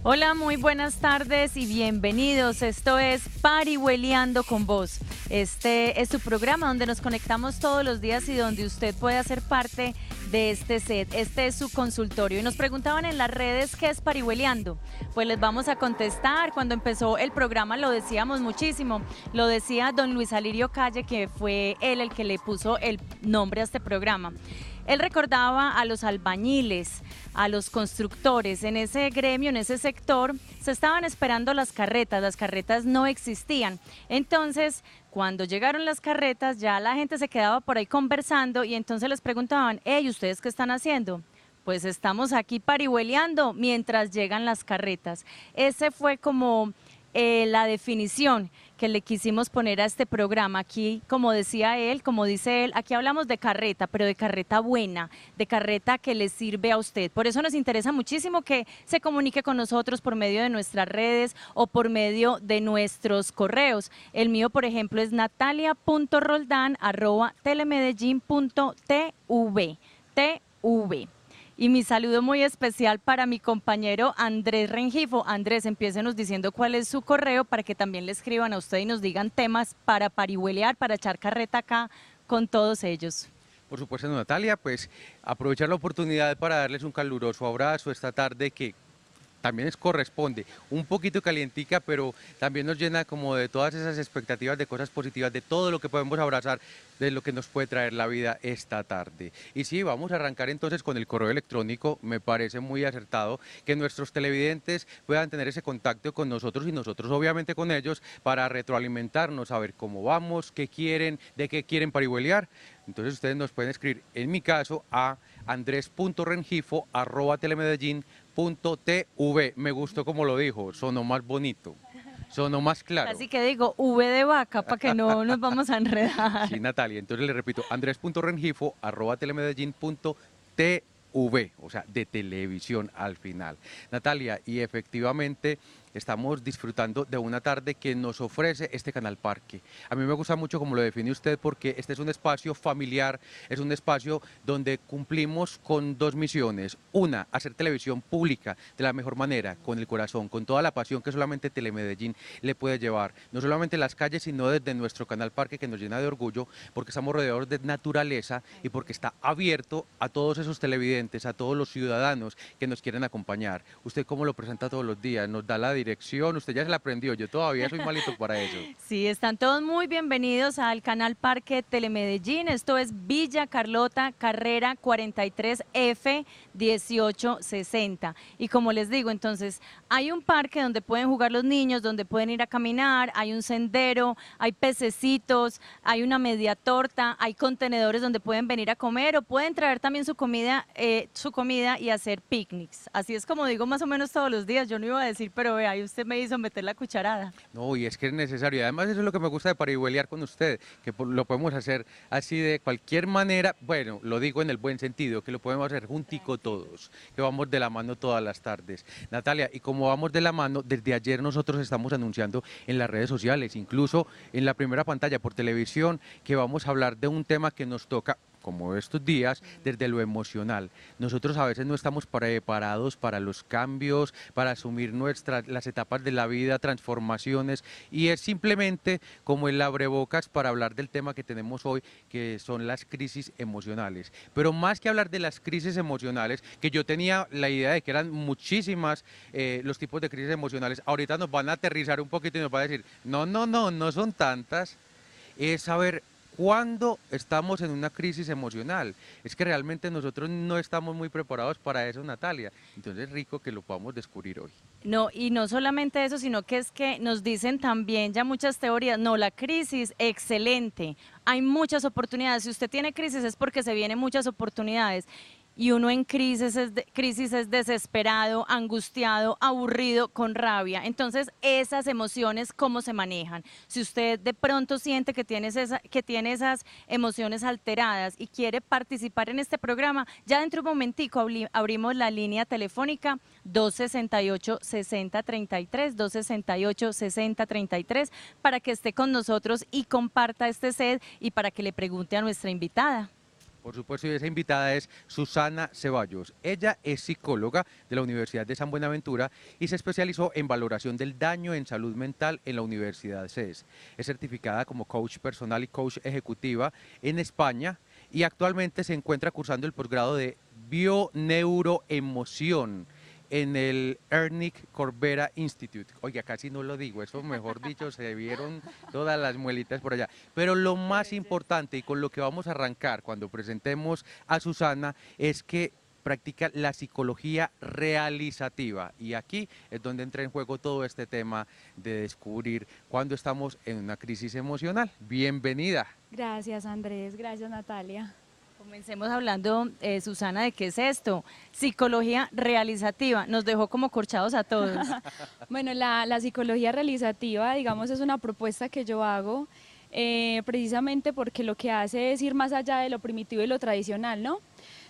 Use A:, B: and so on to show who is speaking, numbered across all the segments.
A: Hola, muy buenas tardes y bienvenidos. Esto es Parihueliando con Vos. Este es su programa donde nos conectamos todos los días y donde usted puede hacer parte de este set. Este es su consultorio. Y nos preguntaban en las redes qué es Parihueliando. Pues les vamos a contestar. Cuando empezó el programa lo decíamos muchísimo. Lo decía don Luis Alirio Calle, que fue él el que le puso el nombre a este programa. Él recordaba a los albañiles, a los constructores. En ese gremio, en ese sector, se estaban esperando las carretas no existían. Entonces, cuando llegaron las carretas, ya la gente se quedaba por ahí conversando y entonces les preguntaban, hey, ¿ustedes qué están haciendo? Pues estamos aquí parihueliando mientras llegan las carretas. Ese fue como la definición que le quisimos poner a este programa. Aquí, como decía él, como dice él, aquí hablamos de carreta, pero de carreta buena, de carreta que le sirve a usted. Por eso nos interesa muchísimo que se comunique con nosotros por medio de nuestras redes o por medio de nuestros correos. El mío, por ejemplo, es natalia.roldan@telemedellin.tv. Y mi saludo muy especial para mi compañero Andrés Rengifo. Andrés, empiécenos diciendo cuál es su correo para que también le escriban a usted y nos digan temas para parihuelear, para echar carreta acá con todos ellos.
B: Por supuesto, Natalia, pues aprovechar la oportunidad para darles un caluroso abrazo esta tarde que también les corresponde, un poquito calientica, pero también nos llena como de todas esas expectativas, de cosas positivas, de todo lo que podemos abrazar, de lo que nos puede traer la vida esta tarde. Y sí, vamos a arrancar entonces con el correo electrónico. Me parece muy acertado que nuestros televidentes puedan tener ese contacto con nosotros y nosotros obviamente con ellos para retroalimentarnos, saber cómo vamos, qué quieren, de qué quieren parihueliar. Entonces ustedes nos pueden escribir, en mi caso, a andres.rengifo@telemedellin.tv. Me gustó como lo dijo, sonó más bonito, sonó más claro.
A: Así que digo, V de vaca, para que no nos vamos a enredar.
B: Sí, Natalia, entonces le repito, andres.rengifo@telemedellin.tv, o sea, de televisión al final. Natalia, y efectivamente estamos disfrutando de una tarde que nos ofrece este Canal Parque. A mí me gusta mucho como lo define usted porque este es un espacio familiar, es un espacio donde cumplimos con dos misiones. Una, hacer televisión pública de la mejor manera, con el corazón, con toda la pasión que solamente Telemedellín le puede llevar. No solamente en las calles, sino desde nuestro Canal Parque, que nos llena de orgullo porque estamos rodeados de naturaleza y porque está abierto a todos esos televidentes, a todos los ciudadanos que nos quieren acompañar. ¿Usted cómo lo presenta todos los días? ¿Nos da la dirección? Usted ya se la aprendió, yo todavía soy malito para eso.
A: Sí, están todos muy bienvenidos al Canal Parque Telemedellín. Esto es Villa Carlota, carrera 43F 1860. Y como les digo, entonces, hay un parque donde pueden jugar los niños, donde pueden ir a caminar, hay un sendero, hay pececitos, hay una media torta, hay contenedores donde pueden venir a comer o pueden traer también su comida y hacer picnics. Así es como digo más o menos todos los días. Yo no iba a decir, pero vea, ahí usted me hizo meter la cucharada.
B: No, y es que es necesario. Y además eso es lo que me gusta de parihueliar con usted, que lo podemos hacer así de cualquier manera. Bueno, lo digo en el buen sentido, que lo podemos hacer juntico todos, que vamos de la mano todas las tardes. Natalia, y como vamos de la mano, desde ayer nosotros estamos anunciando en las redes sociales, incluso en la primera pantalla por televisión, que vamos a hablar de un tema que nos toca como estos días, desde lo emocional. Nosotros a veces no estamos preparados para los cambios, para asumir las etapas de la vida, transformaciones, y es simplemente como el abrebocas para hablar del tema que tenemos hoy, que son las crisis emocionales. Pero más que hablar de las crisis emocionales, que yo tenía la idea de que eran muchísimas los tipos de crisis emocionales, ahorita nos van a aterrizar un poquito y nos van a decir, no son tantas, es saber cuando estamos en una crisis emocional. Es que realmente nosotros no estamos muy preparados para eso, Natalia. Entonces es rico que lo podamos descubrir hoy.
A: No, y no solamente eso, sino que es que nos dicen también ya muchas teorías, no, la crisis, excelente, hay muchas oportunidades. Si usted tiene crisis es porque se vienen muchas oportunidades. Y uno en crisis es desesperado, angustiado, aburrido, con rabia. Entonces, esas emociones, ¿cómo se manejan? Si usted de pronto siente que tiene esas emociones alteradas y quiere participar en este programa, ya dentro de un momentico abrimos la línea telefónica 268-6033, 268-6033, para que esté con nosotros y comparta este set y para que le pregunte a nuestra invitada.
B: Por supuesto, y esa invitada es Susana Ceballos. Ella es psicóloga de la Universidad de San Buenaventura y se especializó en valoración del daño en salud mental en la Universidad CES. Es certificada como coach personal y coach ejecutiva en España y actualmente se encuentra cursando el posgrado de Bioneuroemoción en el Ernick Corbera Institute. Oiga, casi no lo digo, eso mejor dicho, se vieron todas las muelitas por allá. Pero lo más importante y con lo que vamos a arrancar cuando presentemos a Susana es que practica la psicología realizativa y aquí es donde entra en juego todo este tema de descubrir cuando estamos en una crisis emocional. Bienvenida.
C: Gracias Andrés, gracias Natalia.
A: Comencemos hablando, Susana, de qué es esto. Psicología realizativa, nos dejó como corchados a todos.
C: Bueno, la psicología realizativa, digamos, es una propuesta que yo hago precisamente porque lo que hace es ir más allá de lo primitivo y lo tradicional, ¿no?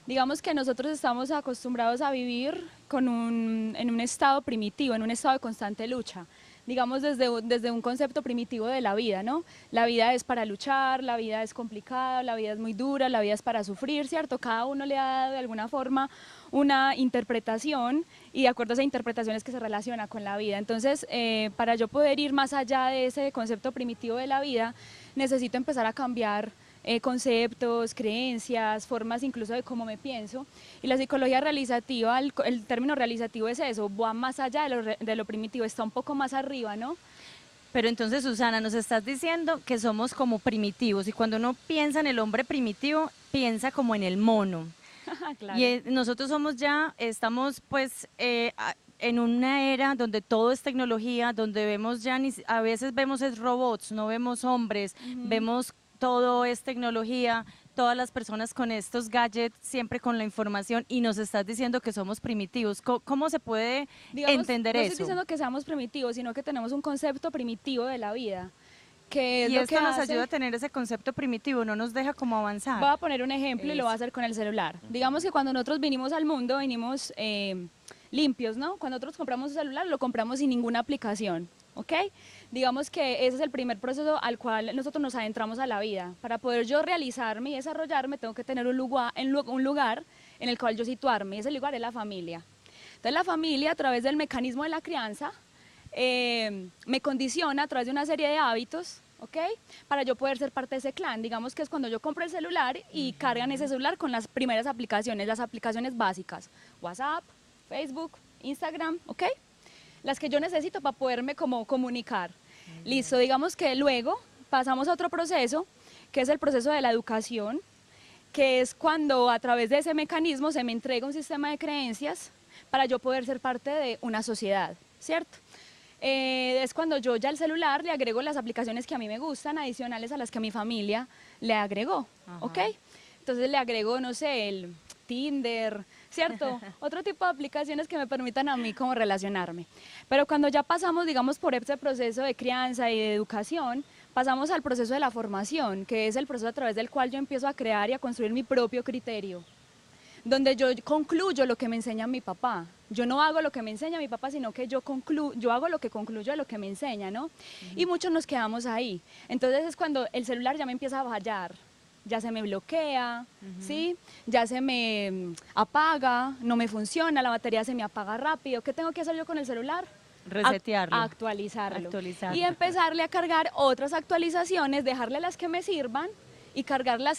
C: Digamos que nosotros estamos acostumbrados a vivir en un estado primitivo, en un estado de constante lucha. Digamos desde un concepto primitivo de la vida, ¿no? La vida es para luchar, la vida es complicada, la vida es muy dura, la vida es para sufrir, ¿cierto? Cada uno le ha dado de alguna forma una interpretación y de acuerdo a esa interpretación es que se relaciona con la vida. Entonces, para yo poder ir más allá de ese concepto primitivo de la vida, necesito empezar a cambiar conceptos, creencias, formas incluso de cómo me pienso. Y la psicología realizativa, el término realizativo es eso, va más allá de lo primitivo, está un poco más arriba, ¿no?
A: Pero entonces, Susana, nos estás diciendo que somos como primitivos y cuando uno piensa en el hombre primitivo, piensa como en el mono.
C: Claro.
A: Y nosotros estamos pues en una era donde todo es tecnología, donde vemos a veces vemos es robots, no vemos hombres, vemos todo es tecnología, todas las personas con estos gadgets, siempre con la información, y nos estás diciendo que somos primitivos. ¿Cómo se puede entender
C: eso? No
A: eso?
C: estoy diciendo que seamos primitivos, sino que tenemos un concepto primitivo de la vida. Que es
A: y
C: lo
A: esto
C: que
A: nos
C: hace...
A: ayuda a tener ese concepto primitivo, no nos deja como avanzar.
C: Voy a poner un ejemplo y lo voy a hacer con el celular. Digamos que cuando nosotros vinimos al mundo, venimos limpios, ¿no? Cuando nosotros compramos un celular, lo compramos sin ninguna aplicación. ¿Ok? Digamos que ese es el primer proceso al cual nosotros nos adentramos a la vida. Para poder yo realizarme y desarrollarme, tengo que tener un lugar en el cual yo situarme, y ese lugar es la familia. Entonces la familia, a través del mecanismo de la crianza, me condiciona a través de una serie de hábitos, ¿ok? Para yo poder ser parte de ese clan. Digamos que es cuando yo compro el celular y cargan ese celular con las primeras aplicaciones, las aplicaciones básicas, WhatsApp, Facebook, Instagram, ¿ok? Las que yo necesito para poderme como comunicar. Listo, digamos que luego pasamos a otro proceso, que es el proceso de la educación, que es cuando a través de ese mecanismo se me entrega un sistema de creencias para yo poder ser parte de una sociedad, ¿cierto? Es cuando yo ya al celular le agrego las aplicaciones que a mí me gustan, adicionales a las que mi familia le agregó, ¿ok? Entonces le agrego, no sé, el Tinder, ¿cierto? Otro tipo de aplicaciones que me permitan a mí como relacionarme. Pero cuando ya pasamos, digamos, por este proceso de crianza y de educación, pasamos al proceso de la formación, que es el proceso a través del cual yo empiezo a crear y a construir mi propio criterio, donde yo concluyo lo que me enseña mi papá. Yo no hago lo que me enseña mi papá, sino que yo hago lo que concluyo de lo que me enseña, ¿no? Y muchos nos quedamos ahí. Entonces es cuando el celular ya me empieza a fallar, ya se me bloquea, ¿sí? Ya se me apaga, no me funciona, la batería se me apaga rápido. ¿Qué tengo que hacer yo con el celular?
A: Resetearlo.
C: Actualizarlo. Y empezarle a cargar otras actualizaciones, dejarle las que me sirvan y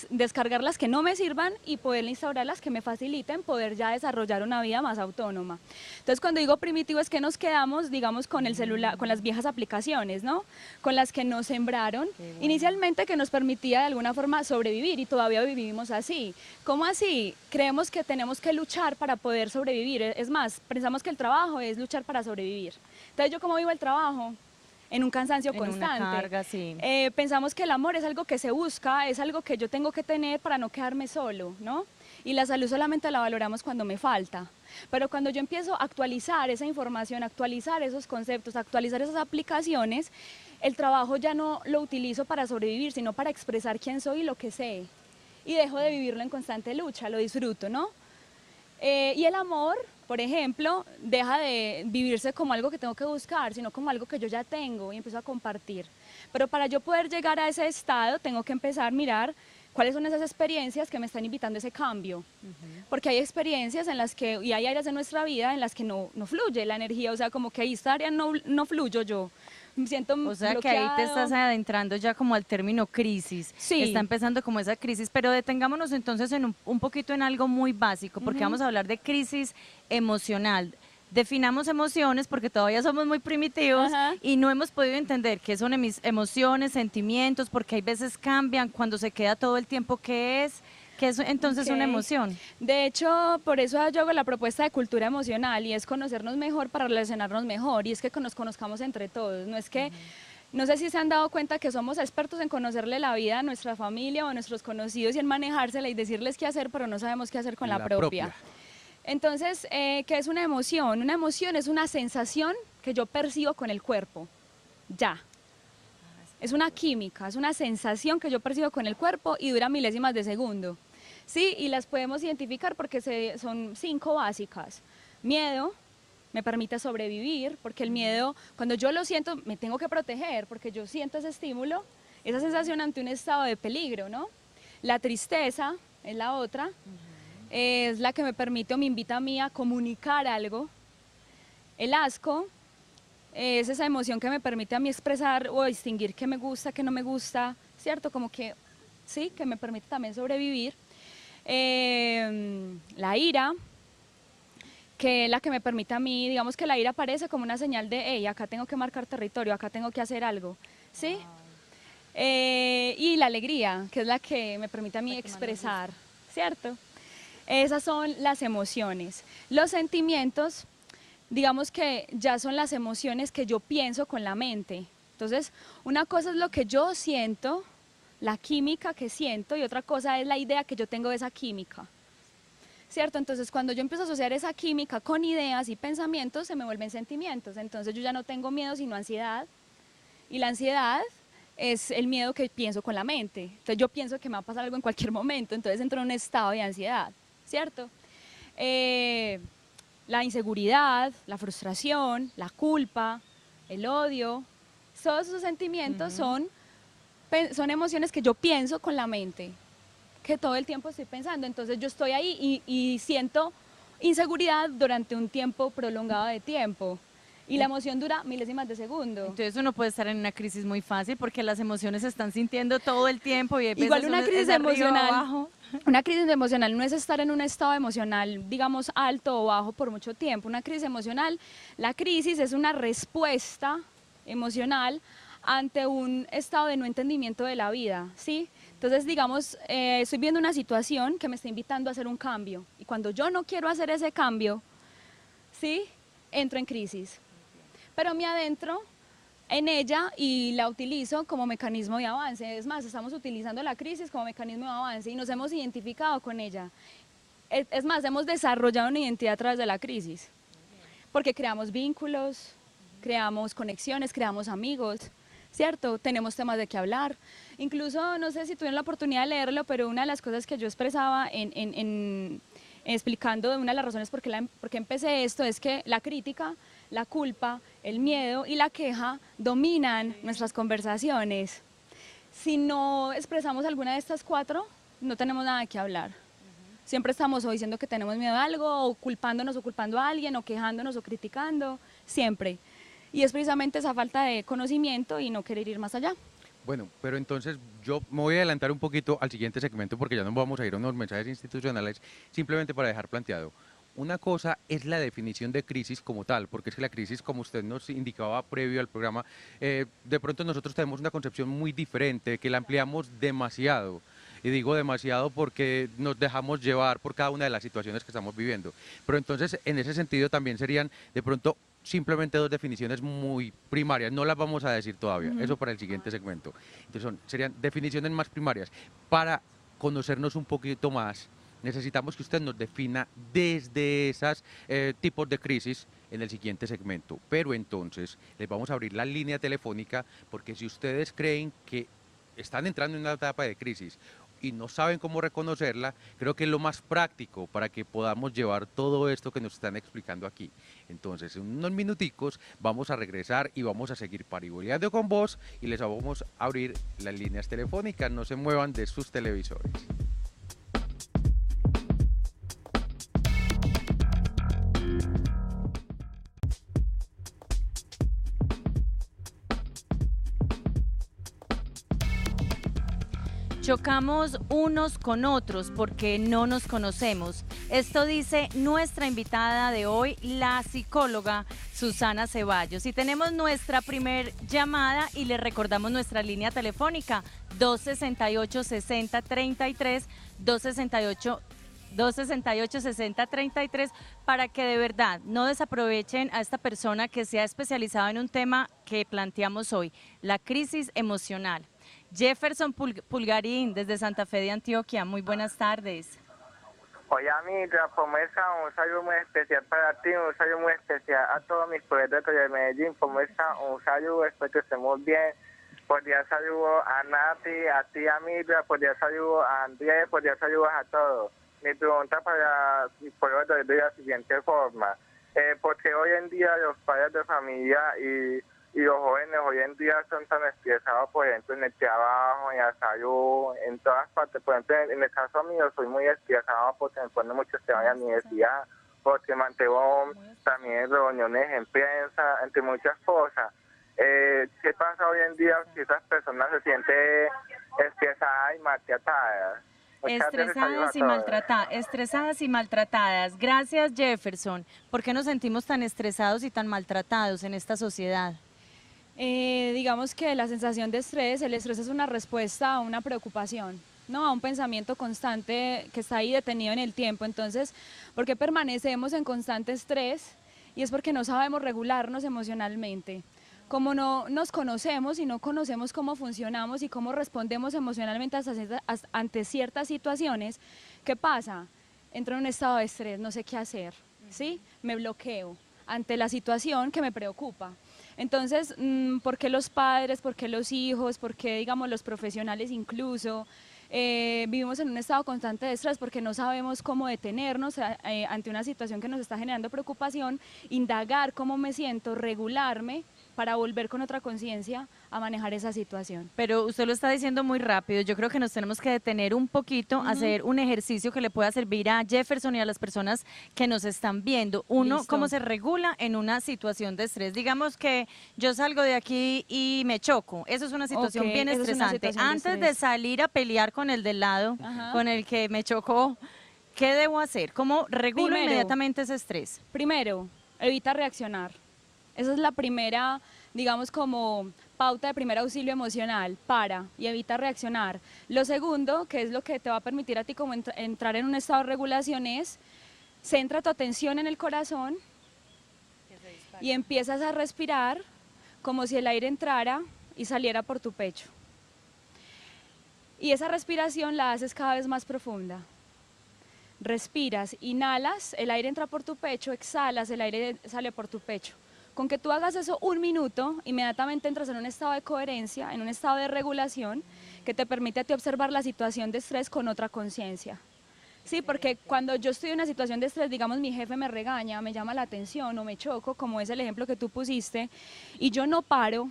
C: descargar las que no me sirvan y poderle instaurar las que me faciliten poder ya desarrollar una vida más autónoma. Entonces, cuando digo primitivo es que nos quedamos, digamos, con el celular, con las viejas aplicaciones, ¿no? Con las que nos sembraron, inicialmente que nos permitía de alguna forma sobrevivir y todavía vivimos así. ¿Cómo así? Creemos que tenemos que luchar para poder sobrevivir. Es más, pensamos que el trabajo es luchar para sobrevivir. Entonces, ¿yo cómo vivo el trabajo? En un cansancio constante.
A: Una carga, sí.
C: Pensamos que el amor es algo que se busca, es algo que yo tengo que tener para no quedarme solo, ¿no? Y la salud solamente la valoramos cuando me falta. Pero cuando yo empiezo a actualizar esa información, actualizar esos conceptos, actualizar esas aplicaciones, el trabajo ya no lo utilizo para sobrevivir, sino para expresar quién soy y lo que sé. Y dejo de vivirlo en constante lucha, lo disfruto, ¿no? Y el amor, por ejemplo, deja de vivirse como algo que tengo que buscar, sino como algo que yo ya tengo y empiezo a compartir. Pero para yo poder llegar a ese estado, tengo que empezar a mirar ¿cuáles son esas experiencias que me están invitando a ese cambio? Porque hay experiencias en las que, y hay áreas de nuestra vida en las que no fluye la energía, o sea, como que ahí esta área no fluyo yo, me siento
A: O sea que ahí te estás
C: bloqueado.
A: adentrando ya como al término crisis.
C: Sí.
A: Está empezando como esa crisis, pero detengámonos entonces en un poquito en algo muy básico, porque vamos a hablar de crisis emocional. Definamos emociones porque todavía somos muy primitivos
C: Ajá.
A: y no hemos podido entender qué son emociones, sentimientos, porque hay veces cambian cuando se queda todo el tiempo que es entonces una
C: Ok.
A: emoción.
C: De hecho, por eso yo hago la propuesta de cultura emocional y es conocernos mejor para relacionarnos mejor y es que nos conozcamos entre todos. No es que, no sé si se han dado cuenta que somos expertos en conocerle la vida a nuestra familia o a nuestros conocidos y en manejársela y decirles qué hacer, pero no sabemos qué hacer con la propia. Entonces, ¿qué es una emoción? Una emoción es una sensación que yo percibo con el cuerpo. Ya. Es una química, es una sensación que yo percibo con el cuerpo y dura milésimas de segundo. Sí, y las podemos identificar porque son 5 básicas. Miedo, me permite sobrevivir, porque el miedo, cuando yo lo siento, me tengo que proteger, porque yo siento ese estímulo, esa sensación ante un estado de peligro, ¿no? La tristeza es la otra, es la que me permite o me invita a mí a comunicar algo. El asco es esa emoción que me permite a mí expresar o distinguir qué me gusta, qué no me gusta, ¿cierto? Como que, sí, que me permite también sobrevivir. La ira, que es la que me permite a mí, digamos que la ira aparece como una señal de, hey, acá tengo que marcar territorio, acá tengo que hacer algo, ¿sí? Y la alegría, que es la que me permite a mí expresar, ¿cierto? Esas son las emociones. Los sentimientos, digamos que ya son las emociones que yo pienso con la mente. Entonces, una cosa es lo que yo siento, la química que siento, y otra cosa es la idea que yo tengo de esa química. ¿Cierto? Entonces, cuando yo empiezo a asociar esa química con ideas y pensamientos, se me vuelven sentimientos. Entonces, yo ya no tengo miedo, sino ansiedad. Y la ansiedad es el miedo que pienso con la mente. Entonces, yo pienso que me va a pasar algo en cualquier momento. Entonces, entro en un estado de ansiedad. ¿Cierto? La inseguridad, la frustración, la culpa, el odio, todos esos sentimientos son emociones que yo pienso con la mente, que todo el tiempo estoy pensando. Entonces yo estoy ahí y siento inseguridad durante un tiempo prolongado de tiempo. Y la emoción dura milésimas de segundo.
A: Entonces uno puede estar en una crisis muy fácil porque las emociones se están sintiendo todo el tiempo y hay
C: Igual
A: veces
C: una
A: uno
C: crisis
A: es arriba,
C: emocional,
A: abajo.
C: una crisis emocional no es estar en un estado emocional, digamos, alto o bajo por mucho tiempo. Una crisis emocional, la crisis es una respuesta emocional ante un estado de no entendimiento de la vida, ¿sí? Entonces, digamos, estoy viendo una situación que me está invitando a hacer un cambio y cuando yo no quiero hacer ese cambio, ¿sí? Entro en crisis. Pero me adentro en ella y la utilizo como mecanismo de avance. Es más, estamos utilizando la crisis como mecanismo de avance y nos hemos identificado con ella. Es más, hemos desarrollado una identidad a través de la crisis, porque creamos vínculos, creamos conexiones, creamos amigos, ¿cierto? Tenemos temas de qué hablar. Incluso, no sé si tuvieron la oportunidad de leerlo, pero una de las cosas que yo expresaba explicando una de las razones por qué empecé esto es que la crítica, la culpa, el miedo y la queja dominan nuestras conversaciones. Si no expresamos alguna de estas 4, no tenemos nada que hablar. Siempre estamos o diciendo que tenemos miedo a algo, o culpándonos o culpando a alguien, o quejándonos o criticando, siempre. Y es precisamente esa falta de conocimiento y no querer ir más allá.
B: Bueno, pero entonces yo me voy a adelantar un poquito al siguiente segmento porque ya nos vamos a ir a unos mensajes institucionales simplemente para dejar planteado. Una cosa es la definición de crisis como tal, porque es que la crisis, como usted nos indicaba previo al programa, de pronto nosotros tenemos una concepción muy diferente, que la ampliamos demasiado. Y digo demasiado porque nos dejamos llevar por cada una de las situaciones que estamos viviendo. Pero entonces, en ese sentido, también serían de pronto simplemente 2 definiciones muy primarias. No las vamos a decir todavía, eso para el siguiente segmento. Entonces, serían definiciones más primarias. Para conocernos un poquito más, necesitamos que usted nos defina desde esos tipos de crisis en el siguiente segmento. Pero entonces, les vamos a abrir la línea telefónica porque si ustedes creen que están entrando en una etapa de crisis y no saben cómo reconocerla, creo que es lo más práctico para que podamos llevar todo esto que nos están explicando aquí. Entonces, en unos minuticos vamos a regresar y vamos a seguir parihueliando con vos y les vamos a abrir las líneas telefónicas. No se muevan de sus televisores.
A: Chocamos unos con otros porque no nos conocemos. Esto dice nuestra invitada de hoy, la psicóloga Susana Ceballos. Y tenemos nuestra primer llamada y le recordamos nuestra línea telefónica 268-6033, 268-6033, para que de verdad no desaprovechen a esta persona que se ha especializado en un tema que planteamos hoy, la crisis emocional. Jefferson Pulgarín, desde Santa Fe de Antioquia, muy buenas tardes.
D: Oye, amiga, promesa, un saludo muy especial para ti, un saludo muy especial a todos mis proyectos de Medellín, promesa, un saludo, espero que estemos bien. Podría saludo a Nati, a ti, amiga, podría saludo a Andrés, podría saludos a todos. Mi pregunta para mis proyectos es de la siguiente forma, porque hoy en día los padres de familia y los jóvenes hoy en día son tan estresados, por ejemplo, en el trabajo, en la salud, en todas partes. Por ejemplo, en el caso mío, soy muy estresado porque me ponen mucho trabajo en la universidad, porque mantengo también reuniones en prensa, entre muchas cosas. ¿Qué pasa hoy en día si esas personas se sienten estresadas y maltratadas?
A: Estresadas y maltratadas. Gracias, Jefferson. ¿Por qué nos sentimos tan estresados y tan maltratados en esta sociedad?
C: Digamos que la sensación de estrés, el estrés es una respuesta a una preocupación, ¿no? A un pensamiento constante que está ahí detenido en el tiempo. Entonces, ¿por qué permanecemos en constante estrés? Y es porque no sabemos regularnos emocionalmente. Como no nos conocemos y no conocemos cómo funcionamos y cómo respondemos emocionalmente ante ciertas situaciones, ¿qué pasa? Entro en un estado de estrés, no sé qué hacer, ¿sí? Me bloqueo ante la situación que me preocupa. Entonces, ¿por qué los padres, por qué los hijos, por qué, digamos, los profesionales incluso vivimos en un estado constante de estrés? Porque no sabemos cómo detenernos ante una situación que nos está generando preocupación, indagar cómo me siento, regularme para volver con otra conciencia a manejar esa situación.
A: Pero usted lo está diciendo muy rápido. Yo creo que nos tenemos que detener un poquito, hacer un ejercicio que le pueda servir a Jefferson y a las personas que nos están viendo. Uno,
C: Listo.
A: cómo se regula en una situación de estrés. Digamos que yo salgo de aquí y me choco. Eso es una situación
C: Ok,
A: bien
C: eso es una
A: estresante.
C: situación de
A: Antes de
C: estrés.
A: salir a pelear con el del lado,
C: Ajá.
A: con el que me chocó, ¿qué debo hacer? ¿Cómo regulo
C: Primero.
A: inmediatamente ese estrés?
C: Primero, evita reaccionar. Esa es la primera, digamos, como pauta de primer auxilio emocional. Para y evita reaccionar. Lo segundo, que es lo que te va a permitir a ti como entrar en un estado de regulación, es centra tu atención en el corazón y empiezas a respirar como si el aire entrara y saliera por tu pecho. Y esa respiración la haces cada vez más profunda. Respiras, inhalas, el aire entra por tu pecho, exhalas, el aire sale por tu pecho. Con que tú hagas eso 1 minuto, inmediatamente entras en un estado de coherencia, en un estado de regulación que te permite a ti observar la situación de estrés con otra conciencia. Sí, porque cuando yo estoy en una situación de estrés, digamos, mi jefe me regaña, me llama la atención o me choco, como es el ejemplo que tú pusiste, y yo no paro,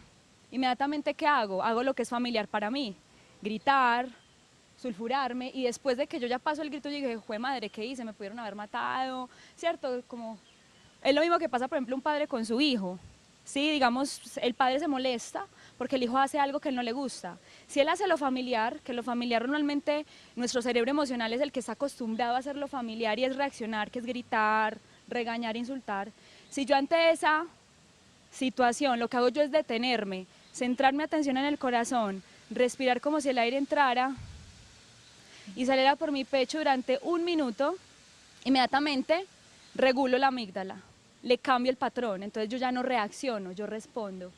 C: inmediatamente, ¿qué hago? Hago lo que es familiar para mí, gritar, sulfurarme, y después de que yo ya paso el grito, yo dije, jue madre, ¿qué hice? Me pudieron haber matado, ¿cierto? Como es lo mismo que pasa, por ejemplo, un padre con su hijo. Sí, digamos, el padre se molesta porque el hijo hace algo que él no le gusta. Si él hace lo familiar, que lo familiar normalmente, nuestro cerebro emocional es el que está acostumbrado a hacer lo familiar y es reaccionar, que es gritar, regañar, insultar. Si yo ante esa situación lo que hago yo es detenerme, centrar mi atención en el corazón, respirar como si el aire entrara y saliera por mi pecho durante 1 minuto, inmediatamente regulo la amígdala, le cambio el patrón, entonces yo ya no reacciono, yo respondo,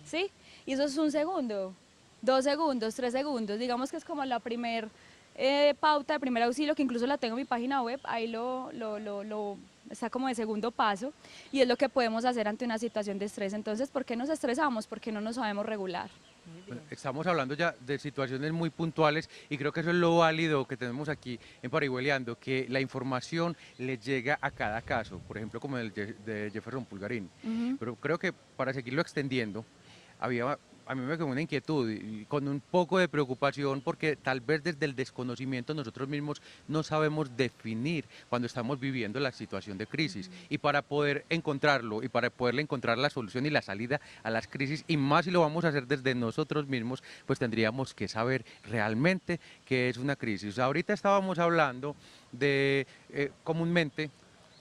C: ¿sí? Y eso es 1 segundo, 2 segundos, 3 segundos, digamos que es como la primer pauta de primer auxilio, que incluso la tengo en mi página web, ahí lo está como de segundo paso y es lo que podemos hacer ante una situación de estrés. Entonces, ¿por qué nos estresamos? Porque no nos sabemos regular.
B: Bueno, estamos hablando ya de situaciones muy puntuales y creo que eso es lo válido que tenemos aquí en Parihueliando, que la información le llega a cada caso, por ejemplo como el de Jefferson Pulgarín. Pero creo que para seguirlo extendiendo, a mí me quedó una inquietud y con un poco de preocupación porque tal vez desde el desconocimiento nosotros mismos no sabemos definir cuando estamos viviendo la situación de crisis y para poder encontrarlo y para poderle encontrar la solución y la salida a las crisis y más si lo vamos a hacer desde nosotros mismos, pues tendríamos que saber realmente qué es una crisis. Ahorita estábamos hablando de comúnmente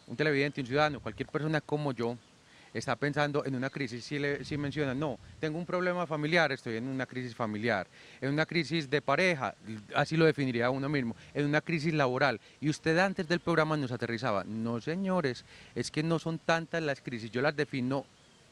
B: un televidente, un ciudadano, cualquier persona como yo, está pensando en una crisis, si menciona, no, tengo un problema familiar, estoy en una crisis familiar, en una crisis de pareja, así lo definiría uno mismo, en una crisis laboral. Y usted antes del programa nos aterrizaba, no señores, es que no son tantas las crisis, yo las defino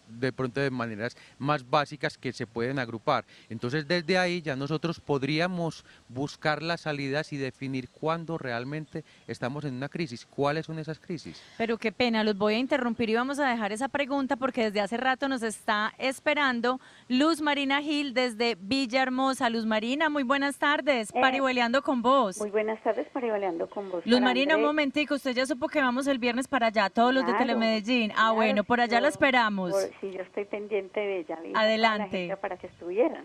B: de pronto de maneras más básicas que se pueden agrupar. Entonces desde ahí ya nosotros podríamos buscar las salidas y definir cuándo realmente estamos en una crisis, cuáles son esas crisis.
A: Pero qué pena, los voy a interrumpir y vamos a dejar esa pregunta porque desde hace rato nos está esperando Luz Marina Gil desde Villahermosa. Luz Marina, muy buenas tardes, Parihueliando con vos.
E: Muy buenas tardes, Parihueliando con vos.
A: Luz Marina, un momentico, usted ya supo que vamos el viernes para allá, todos los de Telemedellín.
E: Claro,
A: bueno, por allá la esperamos.
E: Sí, yo estoy pendiente de ella.
A: Adelante.
E: Para que estuvieran.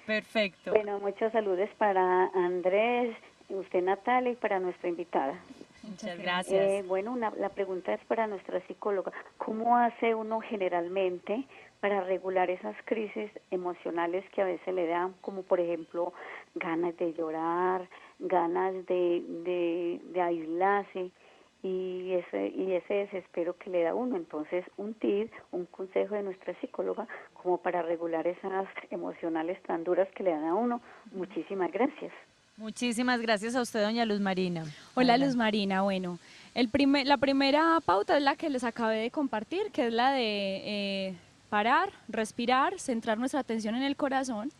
A: Perfecto.
E: Bueno, muchos saludos para Andrés, usted Natalia y para nuestra invitada.
A: Muchas gracias.
E: Bueno, la pregunta es para nuestra psicóloga. ¿Cómo hace uno generalmente para regular esas crisis emocionales que a veces le dan, como por ejemplo ganas de llorar, ganas de aislarse? Y ese desespero que le da uno? Entonces, un tip, un consejo de nuestra psicóloga como para regular esas emocionales tan duras que le dan a uno. Muchísimas gracias.
A: Muchísimas gracias a usted, doña Luz Marina.
C: Hola, Luz Marina. Bueno, la primera pauta es la que les acabé de compartir, que es la de parar, respirar, centrar nuestra atención en el corazón,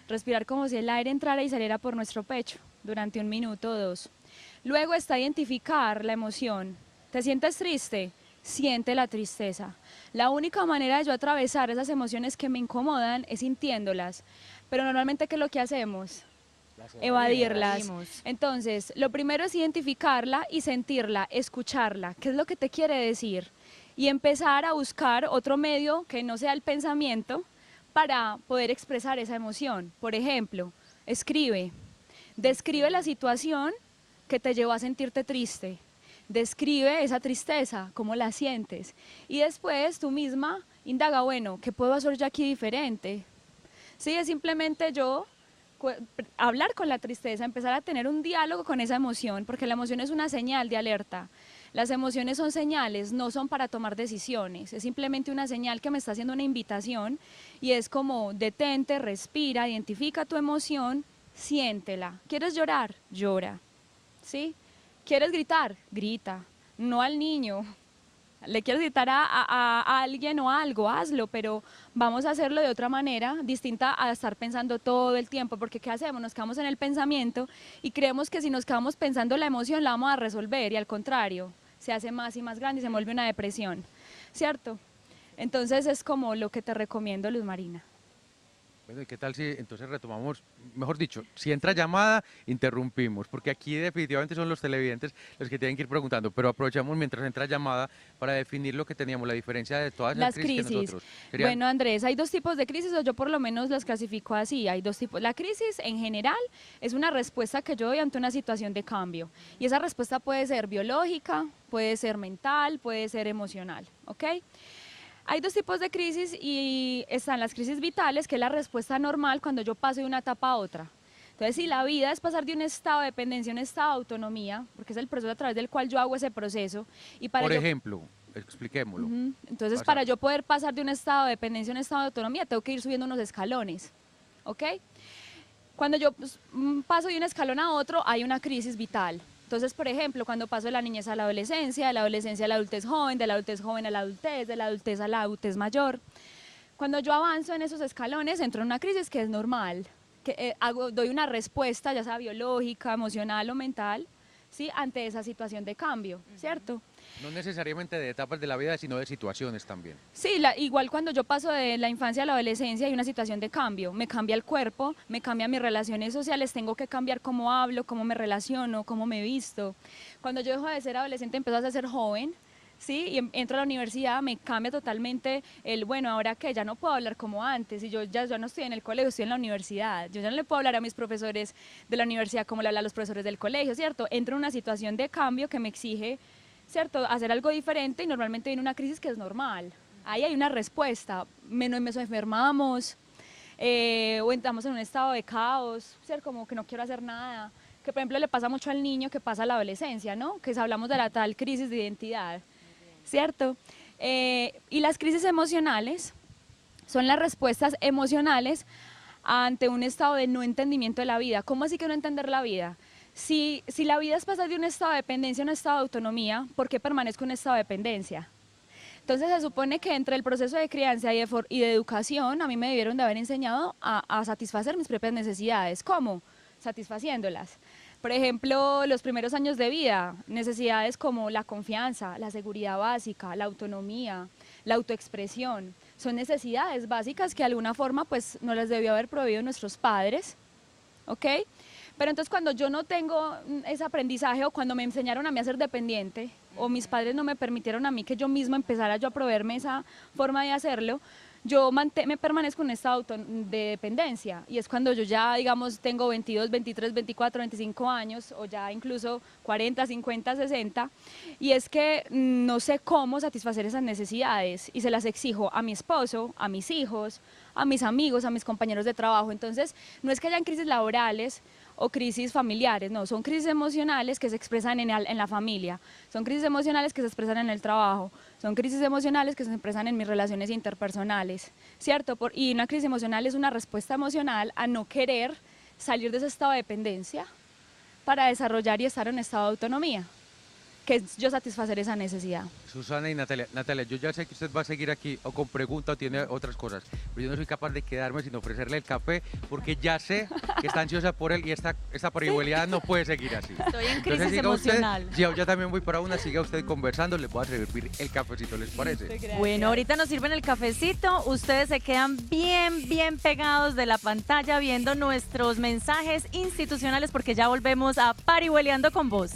C: respirar como si el aire entrara y saliera por nuestro pecho durante 1 minuto o 2. Luego está identificar la emoción. ¿Te sientes triste? Siente la tristeza. La única manera de yo atravesar esas emociones que me incomodan es sintiéndolas. Pero normalmente, ¿qué es lo que hacemos? Evadirlas. Entonces, lo primero es identificarla y sentirla, escucharla. ¿Qué es lo que te quiere decir? Y empezar a buscar otro medio que no sea el pensamiento para poder expresar esa emoción. Por ejemplo, escribe. Describe la situación que te llevó a sentirte triste. Describe esa tristeza, cómo la sientes. Y después tú misma indaga, bueno, ¿qué puedo hacer yo aquí diferente? Sí, es simplemente yo hablar con la tristeza, empezar a tener un diálogo con esa emoción, porque la emoción es una señal de alerta. Las emociones son señales, no son para tomar decisiones, es simplemente una señal que me está haciendo una invitación y es como detente, respira, identifica tu emoción, siéntela. ¿Quieres llorar? Llora. ¿Sí? ¿Quieres gritar? Grita. No al niño. Le quieres gritar a alguien o algo, hazlo, pero vamos a hacerlo de otra manera, distinta a estar pensando todo el tiempo, porque ¿qué hacemos? Nos quedamos en el pensamiento y creemos que si nos quedamos pensando la emoción la vamos a resolver y al contrario, se hace más y más grande y se vuelve una depresión, ¿cierto? Entonces es como lo que te recomiendo, Luz Marina.
B: Bueno, ¿y qué tal si entonces retomamos, mejor dicho, si entra llamada, interrumpimos, porque aquí definitivamente son los televidentes los que tienen que ir preguntando, pero aprovechamos mientras entra llamada para definir lo que teníamos, la diferencia de todas las crisis que nosotros.
C: Bueno, Andrés, hay 2 tipos de crisis, o yo por lo menos las clasifico así, hay 2 tipos. La crisis en general es una respuesta que yo doy ante una situación de cambio, y esa respuesta puede ser biológica, puede ser mental, puede ser emocional, ¿ok? Hay 2 tipos de crisis y están las crisis vitales, que es la respuesta normal cuando yo paso de una etapa a otra. Entonces, si la vida es pasar de un estado de dependencia a un estado de autonomía, porque es el proceso a través del cual yo hago ese proceso. Y para
B: Por ejemplo, expliquémoslo.
C: Entonces, para yo poder pasar de un estado de dependencia a un estado de autonomía, tengo que ir subiendo unos escalones, ¿ok? Cuando yo paso de un escalón a otro, hay una crisis vital. Entonces, por ejemplo, cuando paso de la niñez a la adolescencia, de la adolescencia a la adultez joven, de la adultez joven a la adultez, de la adultez a la adultez mayor, cuando yo avanzo en esos escalones, entro en una crisis que es normal, que doy una respuesta, ya sea biológica, emocional o mental, ¿sí? Ante esa situación de cambio, ¿cierto?
B: No necesariamente de etapas de la vida, sino de situaciones también.
C: Sí, igual cuando yo paso de la infancia a la adolescencia hay una situación de cambio, me cambia el cuerpo, me cambian mis relaciones sociales, tengo que cambiar cómo hablo, cómo me relaciono, cómo me visto. Cuando yo dejo de ser adolescente empiezo a ser joven, ¿sí? Y entro a la universidad, me cambia totalmente bueno, ahora que ya no puedo hablar como antes, y yo no estoy en el colegio, estoy en la universidad, yo ya no le puedo hablar a mis profesores de la universidad como le hablan a los profesores del colegio, ¿cierto? Entro en una situación de cambio que me exige, ¿cierto?, hacer algo diferente y normalmente viene una crisis que es normal. Ahí hay una respuesta, nos enfermamos o entramos en un estado de caos, ¿cierto? Como que no quiero hacer nada, que por ejemplo le pasa mucho al niño que pasa a la adolescencia, ¿no? Que hablamos de la tal crisis de identidad, ¿cierto? Y las crisis emocionales son las respuestas emocionales ante un estado de no entendimiento de la vida. ¿Cómo así que no entender la vida? Si la vida es pasar de un estado de dependencia a un estado de autonomía, ¿por qué permanezco en un estado de dependencia? Entonces se supone que entre el proceso de crianza y de educación a mí me debieron de haber enseñado a satisfacer mis propias necesidades. ¿Cómo? Satisfaciéndolas. Por ejemplo, los primeros años de vida, necesidades como la confianza, la seguridad básica, la autonomía, la autoexpresión, son necesidades básicas que de alguna forma pues no las debió haber prohibido nuestros padres, ¿ok? Pero entonces cuando yo no tengo ese aprendizaje o cuando me enseñaron a mí a ser dependiente o mis padres no me permitieron a mí que yo misma empezara yo a proveerme esa forma de hacerlo, yo me permanezco en un estado de dependencia y es cuando yo ya, digamos, tengo 22, 23, 24, 25 años o ya incluso 40, 50, 60 y es que no sé cómo satisfacer esas necesidades y se las exijo a mi esposo, a mis hijos, a mis amigos, a mis compañeros de trabajo. Entonces, no es que hayan crisis laborales o crisis familiares, no, son crisis emocionales que se expresan en la familia, son crisis emocionales que se expresan en el trabajo, son crisis emocionales que se expresan en mis relaciones interpersonales, ¿cierto? Y una crisis emocional es una respuesta emocional a no querer salir de ese estado de dependencia para desarrollar y estar en un estado de autonomía, que es yo satisfacer esa necesidad.
B: Susana y Natalia, yo ya sé que usted va a seguir aquí o con pregunta o tiene otras cosas, pero yo no soy capaz de quedarme sin ofrecerle el café porque ya sé que está ansiosa por él y esta parihueliada no puede seguir así.
A: Estoy en crisis
B: siga
A: emocional.
B: Usted, yo también voy para una, siga usted conversando, le voy a servir el cafecito, ¿les parece?
A: Bueno, ahorita nos sirven el cafecito, ustedes se quedan bien pegados de la pantalla viendo nuestros mensajes institucionales porque ya volvemos a Parihueliando con Vos.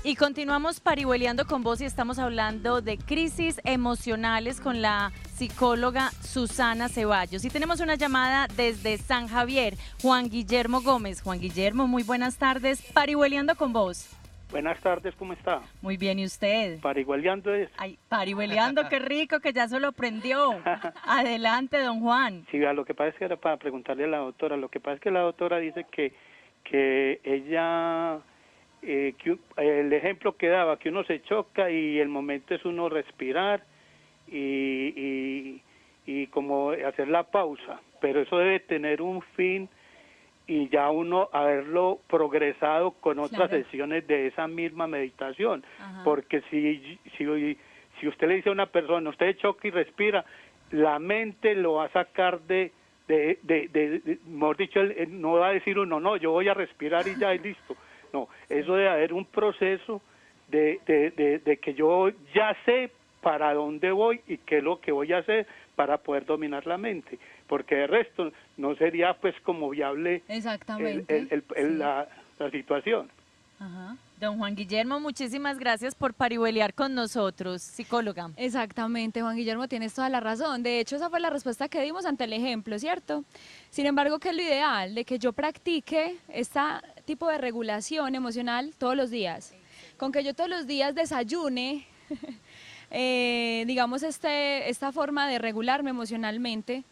A: Y continuamos parihueliando con vos y estamos hablando de crisis emocionales con la psicóloga Susana Ceballos. Y tenemos una llamada desde San Javier, Juan Guillermo Gómez. Juan Guillermo, muy buenas tardes, parihueliando con vos.
F: Buenas tardes, ¿cómo está?
A: Muy bien, ¿y usted?
F: Parihueliando es.
A: Ay, parihueliando, qué rico, que ya se lo prendió. Adelante, don Juan.
F: Sí, lo que pasa es que era para preguntarle a la doctora. Lo que pasa es que la doctora dice que ella... el ejemplo que daba, que uno se choca y el momento es uno respirar y como hacer la pausa, pero eso debe tener un fin y ya uno haberlo progresado con otras sesiones de esa misma meditación. Ajá. Porque si usted le dice a una persona, usted choca y respira, la mente lo va a sacar mejor dicho, no va a decir uno, no, yo voy a respirar y ya y listo. No, eso debe haber un proceso de que yo ya sé para dónde voy y qué es lo que voy a hacer para poder dominar la mente, porque de resto no sería pues como viable la situación.
A: Ajá. Don Juan Guillermo, muchísimas gracias por parihueliar con nosotros, psicóloga.
C: Exactamente, Juan Guillermo, tienes toda la razón. De hecho, esa fue la respuesta que dimos ante el ejemplo, ¿cierto? Sin embargo, ¿qué es lo ideal? De que yo practique este tipo de regulación emocional todos los días. Con que yo todos los días desayune, digamos, esta forma de regularme emocionalmente,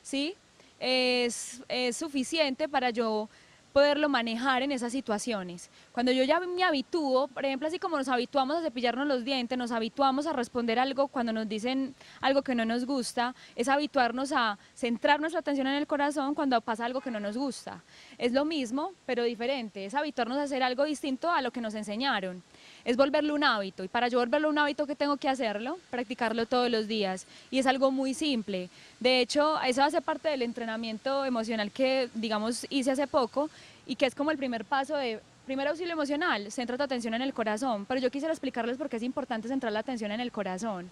C: ¿sí? Es suficiente para yo poderlo manejar en esas situaciones. Cuando yo ya me habitúo, por ejemplo, así como nos habituamos a cepillarnos los dientes, nos habituamos a responder algo cuando nos dicen algo que no nos gusta, es habituarnos a centrar nuestra atención en el corazón cuando pasa algo que no nos gusta. Es lo mismo, pero diferente, es habituarnos a hacer algo distinto a lo que nos enseñaron. es volverlo un hábito. Y para yo volverlo un hábito, ¿qué tengo que hacerlo? Practicarlo todos los días. Y es algo muy simple. De hecho, eso hace parte del entrenamiento emocional que, digamos, hice hace poco y que es como el primer paso de primer auxilio emocional, centra tu atención en el corazón. Pero yo quisiera explicarles por qué es importante centrar la atención en el corazón.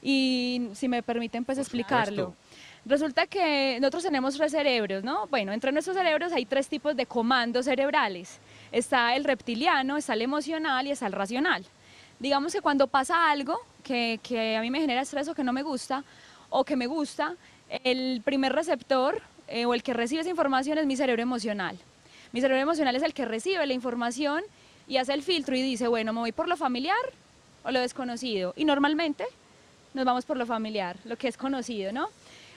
C: Y si me permiten, pues explicarlo. Resulta que nosotros tenemos 3 cerebros, ¿no? Bueno, entre nuestros cerebros hay 3 tipos de comandos cerebrales. Está el reptiliano, está el emocional y está el racional. Digamos que cuando pasa algo que a mí me genera estrés o que no me gusta, o que me gusta, el primer receptor o el que recibe esa información es mi cerebro emocional. Mi cerebro emocional es el que recibe la información y hace el filtro y dice, bueno, me voy por lo familiar o lo desconocido. Y normalmente nos vamos por lo familiar, lo que es conocido, ¿no?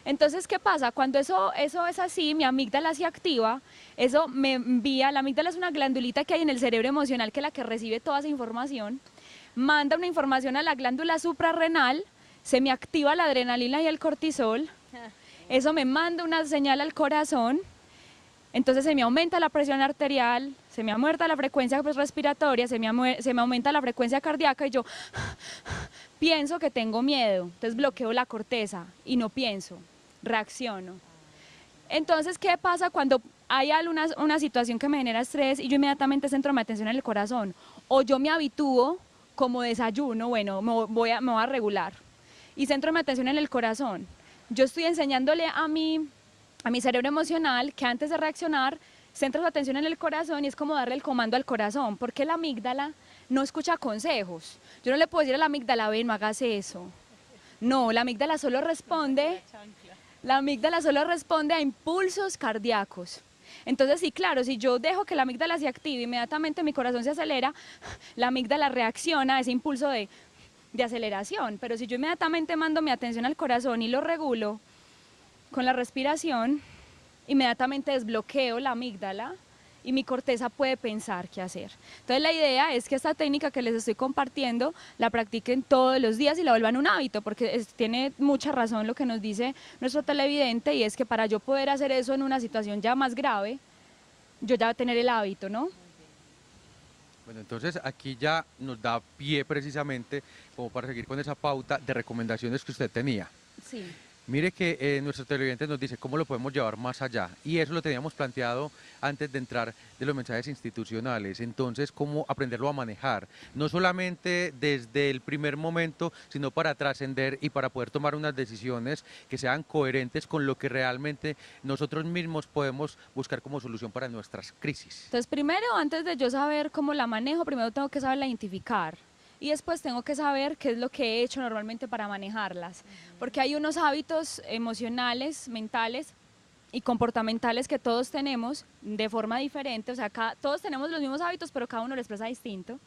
C: Entonces, ¿qué pasa? Cuando eso es así, mi amígdala se activa, eso me envía, la amígdala es una glandulita que hay en el cerebro emocional que es la que recibe toda esa información, manda una información a la glándula suprarrenal, se me activa la adrenalina y el cortisol, eso me manda una señal al corazón, entonces se me aumenta la presión arterial, se me aumenta la frecuencia respiratoria, se me aumenta la frecuencia cardíaca y yo pienso que tengo miedo, entonces bloqueo la corteza y no pienso, reacciono. Entonces, ¿qué pasa cuando hay una situación que me genera estrés y yo inmediatamente centro mi atención en el corazón? O yo me habitúo como desayuno, bueno, me voy a regular y centro mi atención en el corazón. Yo estoy enseñándole a mi cerebro emocional que antes de reaccionar centra su atención en el corazón y es como darle el comando al corazón, porque la amígdala no escucha consejos. Yo no le puedo decir a la amígdala, ven, no hagas eso. No, la amígdala solo responde a impulsos cardíacos. Entonces, sí, claro, si yo dejo que la amígdala se active, inmediatamente mi corazón se acelera, la amígdala reacciona a ese impulso de aceleración. Pero si yo inmediatamente mando mi atención al corazón y lo regulo con la respiración, inmediatamente desbloqueo la amígdala y mi corteza puede pensar qué hacer. Entonces la idea es que esta técnica que les estoy compartiendo la practiquen todos los días y la vuelvan un hábito, porque tiene mucha razón lo que nos dice nuestro televidente, y es que para yo poder hacer eso en una situación ya más grave, yo ya voy a tener el hábito, ¿no?
B: Bueno, entonces aquí ya nos da pie precisamente como para seguir con esa pauta de recomendaciones que usted tenía.
C: Sí.
B: Mire que nuestro televidente nos dice cómo lo podemos llevar más allá, y eso lo teníamos planteado antes de entrar de los mensajes institucionales. Entonces, cómo aprenderlo a manejar, no solamente desde el primer momento, sino para trascender y para poder tomar unas decisiones que sean coherentes con lo que realmente nosotros mismos podemos buscar como solución para nuestras crisis.
C: Entonces, primero, antes de yo saber cómo la manejo, primero tengo que saberla identificar. Y después tengo que saber qué es lo que he hecho normalmente para manejarlas, porque hay unos hábitos emocionales, mentales y comportamentales que todos tenemos de forma diferente, o sea, todos tenemos los mismos hábitos, pero cada uno lo expresa distinto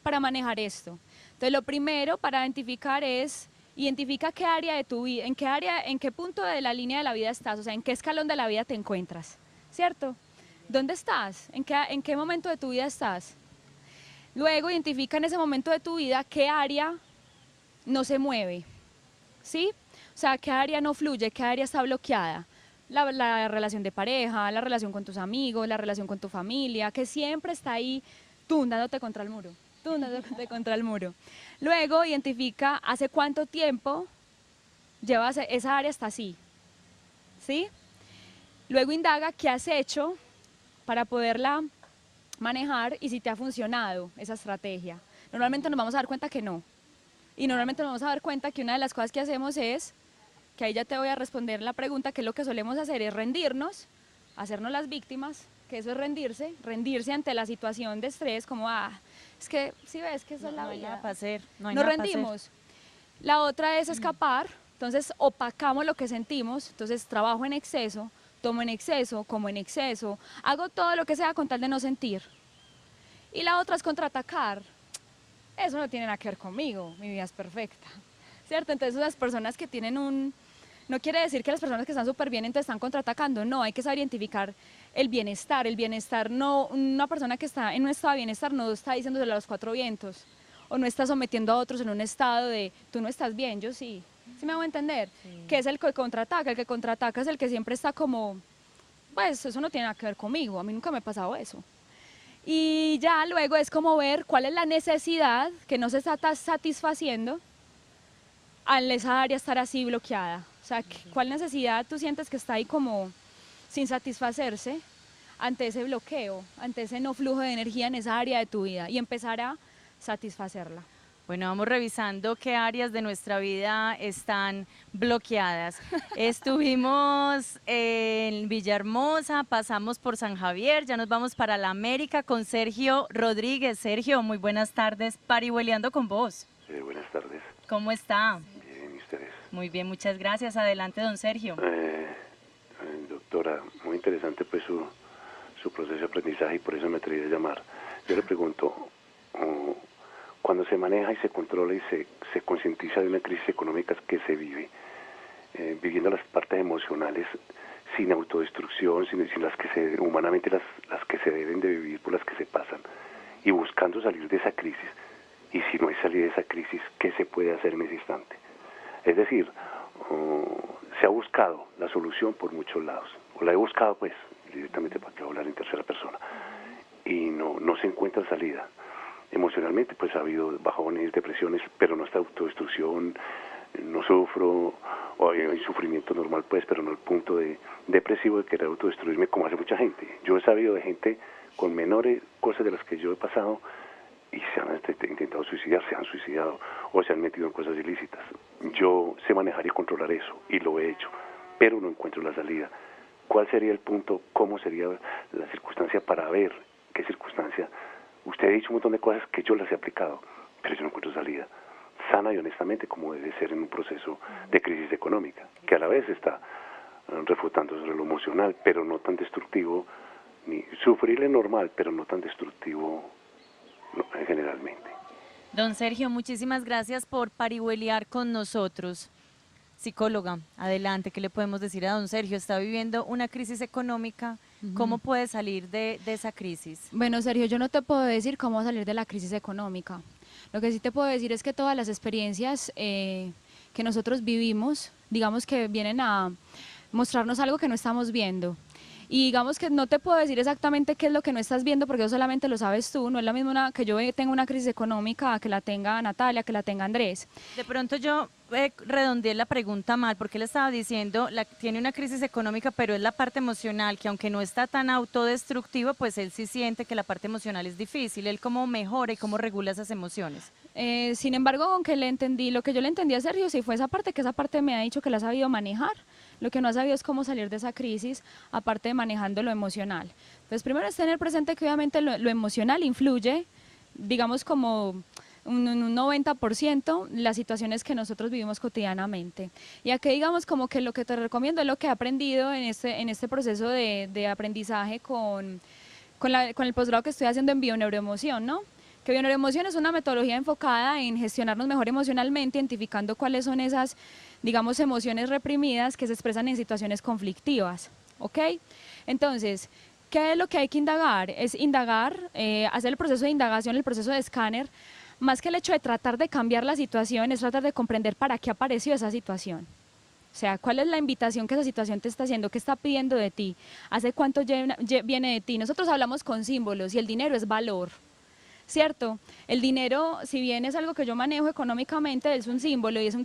C: para manejar esto. Entonces, lo primero para identificar es, identifica qué área de tu vida, en qué punto de la línea de la vida estás, o sea, en qué escalón de la vida te encuentras, ¿cierto? ¿Dónde estás? ¿En qué momento de tu vida estás? Luego identifica en ese momento de tu vida qué área no se mueve, ¿sí? O sea, qué área no fluye, qué área está bloqueada. La relación de pareja, la relación con tus amigos, la relación con tu familia, que siempre está ahí, tú dándote contra el muro, tú dándote contra el muro. Luego identifica hace cuánto tiempo llevas esa área está así, ¿sí? Luego indaga qué has hecho para poderla manejar y si te ha funcionado esa estrategia. Normalmente nos vamos a dar cuenta que no. Y normalmente nos vamos a dar cuenta que una de las cosas que hacemos es, que ahí ya te voy a responder la pregunta, que lo que solemos hacer es rendirnos, hacernos las víctimas, que eso es rendirse ante la situación de estrés, como, es que, si ves que eso es la vida.
A: No hay nada para hacer, no hay
C: Nos
A: nada para
C: rendimos.
A: hacer.
C: La otra es escapar, entonces opacamos lo que sentimos, entonces trabajo en exceso, tomo en exceso, como en exceso, hago todo lo que sea con tal de no sentir. Y la otra es contraatacar. Eso no tiene nada que ver conmigo, mi vida es perfecta, ¿cierto? Entonces las personas que tienen no quiere decir que las personas que están súper bien entonces están contraatacando, no, hay que saber identificar el bienestar no, una persona que está en un estado de bienestar no está diciéndoselo a los 4 vientos, o no está sometiendo a otros en un estado de, tú no estás bien, yo sí. ¿Sí me hago entender? Sí. Que es el que contraataca es el que siempre está como, pues eso no tiene nada que ver conmigo, a mí nunca me ha pasado eso. Y ya luego es como ver cuál es la necesidad que no se está satisfaciendo al esa área estar así bloqueada. O sea, ¿cuál necesidad tú sientes que está ahí como sin satisfacerse ante ese bloqueo, ante ese no flujo de energía en esa área de tu vida y empezar a satisfacerla?
A: Bueno, vamos revisando qué áreas de nuestra vida están bloqueadas. Estuvimos en Villahermosa, pasamos por San Javier, ya nos vamos para la América con Sergio Rodríguez. Sergio, muy buenas tardes, parihueleando con vos.
G: Buenas tardes.
A: ¿Cómo está?
G: Bien, ¿y ustedes?
A: Muy bien, muchas gracias. Adelante, don Sergio.
G: Doctora, muy interesante pues su proceso de aprendizaje y por eso me atreví a llamar. Yo le pregunto, cuando se maneja y se controla y se concientiza de una crisis económica que se vive, viviendo las partes emocionales sin autodestrucción, sin las que humanamente las que se deben de vivir, por las que se pasan, y buscando salir de esa crisis, y si no hay salida de esa crisis, ¿qué se puede hacer en ese instante? Es decir, se ha buscado la solución por muchos lados, o la he buscado pues directamente para que hablar en tercera persona, y no se encuentra salida. Emocionalmente pues ha habido bajones, depresiones, pero no está autodestrucción, no sufro, o hay sufrimiento normal pues, pero no al punto de depresivo de querer autodestruirme como hace mucha gente. Yo he sabido de gente con menores cosas de las que yo he pasado y se han intentado suicidar, se han suicidado o se han metido en cosas ilícitas. Yo sé manejar y controlar eso y lo he hecho, pero no encuentro la salida. ¿Cuál sería el punto? ¿Cómo sería la circunstancia para ver qué circunstancia? Usted ha dicho un montón de cosas que yo las he aplicado, pero yo no encuentro salida sana y honestamente como debe ser en un proceso de crisis económica, que a la vez está refutando sobre lo emocional, pero no tan destructivo, ni sufrible normal, pero no tan destructivo generalmente.
A: Don Sergio, muchísimas gracias por parihuelear con nosotros. Psicóloga, adelante, ¿qué le podemos decir a don Sergio? Está viviendo una crisis económica, ¿cómo puede salir de esa crisis?
C: Bueno, Sergio, yo no te puedo decir cómo salir de la crisis económica. Lo que sí te puedo decir es que todas las experiencias que nosotros vivimos, digamos que vienen a mostrarnos algo que no estamos viendo. Y digamos que no te puedo decir exactamente qué es lo que no estás viendo porque eso solamente lo sabes tú, no es lo mismo que yo tenga una crisis económica que la tenga Natalia, que la tenga Andrés.
A: De pronto yo redondeé la pregunta mal porque él estaba diciendo, tiene una crisis económica pero es la parte emocional que aunque no está tan autodestructiva, pues él sí siente que la parte emocional es difícil. ¿Él cómo mejora y cómo regula esas emociones?
C: Sin embargo, aunque lo que yo le entendí a Sergio sí fue esa parte, que esa parte me ha dicho que la ha sabido manejar. Lo que no ha sabido es cómo salir de esa crisis, aparte de manejando lo emocional. Entonces, primero es tener presente que obviamente lo emocional influye, digamos como un 90% las situaciones que nosotros vivimos cotidianamente. Y aquí digamos como que lo que te recomiendo es lo que he aprendido en este proceso de aprendizaje con el posgrado que estoy haciendo en bioneuroemoción, ¿no? Que bioneuroemoción es una metodología enfocada en gestionarnos mejor emocionalmente, identificando cuáles son esas, digamos, emociones reprimidas que se expresan en situaciones conflictivas, ¿ok? Entonces, ¿qué es lo que hay que indagar? Es indagar, hacer el proceso de indagación, el proceso de escáner, más que el hecho de tratar de cambiar la situación, es tratar de comprender para qué apareció esa situación. O sea, ¿cuál es la invitación que esa situación te está haciendo? ¿Qué está pidiendo de ti? ¿Hace cuánto viene de ti? Nosotros hablamos con símbolos y el dinero es valor, ¿cierto? El dinero, si bien es algo que yo manejo económicamente, es un símbolo y es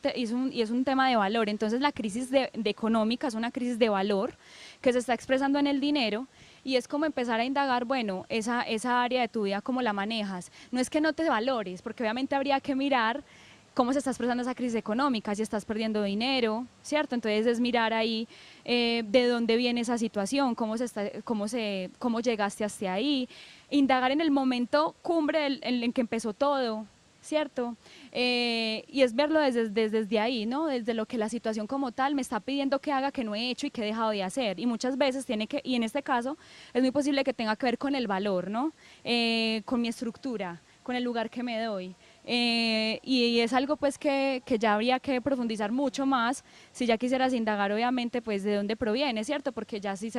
C: un tema de valor. Entonces la crisis de económica es una crisis de valor que se está expresando en el dinero y es como empezar a indagar, bueno, esa área de tu vida, ¿cómo la manejas? No es que no te valores, porque obviamente habría que mirar cómo se está expresando esa crisis económica, si estás perdiendo dinero, ¿cierto? Entonces es mirar ahí de dónde viene esa situación, cómo llegaste hasta ahí, indagar en el momento cumbre en que empezó todo, ¿cierto? Y es verlo desde ahí, ¿no? Desde lo que la situación como tal me está pidiendo que haga, que no he hecho y que he dejado de hacer. Y muchas veces y en este caso, es muy posible que tenga que ver con el valor, ¿no? Con mi estructura, con el lugar que me doy. Y es algo pues que ya habría que profundizar mucho más si ya quisieras indagar obviamente pues de dónde proviene, ¿cierto? Porque ya sí